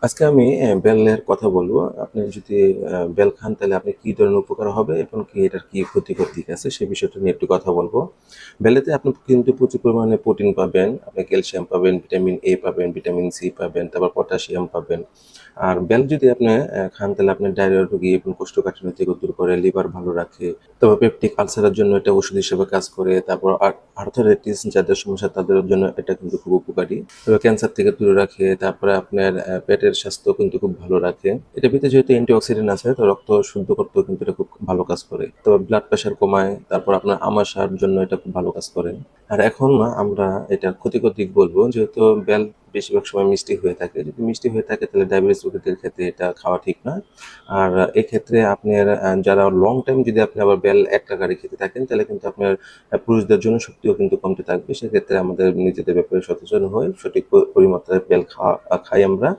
আজকে আমি বেলের কথা বলবো। আপনি যদি বেল খান তাহলে আপনি কি ধরনের উপকার হবে এবং কি এটার কি ক্ষতিকর দিক আছে সেই বিষয়টা নিয়ে একটু কথা বলবো। বেলেতে আপনি কিন্তু প্রচুর পরিমাণে প্রোটিন পাবেন, আপনি ক্যালসিয়াম পাবেন, ভিটামিন এ পাবেন, ভিটামিন সি পাবেন, তারপর পটাশিয়াম পাবেন। আর বেল যদি আপনি খান তাহলে আপনার ডায়রিয়া রোগী এবং কোষ্ঠকাঠিন্য থেকে দূর করে, লিভার ভালো রাখে। তারপর পেপটিক আলসারের জন্য এটা ওষুধ হিসেবে কাজ করে। তারপর আর্থারাইটিস যাদের সমস্যা তাদের জন্য এটা কিন্তু খুব উপকারী। তবে ক্যান্সার থেকে দূরে রাখে। তারপরে আপনার পেটের স্বাস্থ্য কিন্তু খুব ভালো রাখে। এটার ভিতরে যেহেতু অ্যান্টিঅক্সিডেন্ট আছে তো রক্ত শুদ্ধ করতেও কিন্তু এটা খুব ভালো কাজ করে। তবে ব্লাড প্রেশার কমায়। তারপর আপনার আমাশার জন্য এটা খুব ভালো কাজ করে। আর এখন না আমরা এটার ক্ষতিকর দিক বলবো, যেহেতু বেল বেশিরভাগ সময় মিষ্টি হয়ে থাকে। যদি মিষ্টি হয়ে থাকে তাহলে ডায়াবেটিস রোগীদের ক্ষেত্রে এটা খাওয়া ঠিক নয়। আর এক্ষেত্রে আপনার যারা লং টাইম যদি আপনি আবার বেল এক লাগারে খেতে থাকেন তাহলে কিন্তু আপনার পুরুষদের জন্য শক্তিও কিন্তু কমতে থাকবে। সেক্ষেত্রে আমাদের নিজেদের ব্যাপারে সচেতন হয়ে সঠিক পরিমাত্রায় খাই আমরা।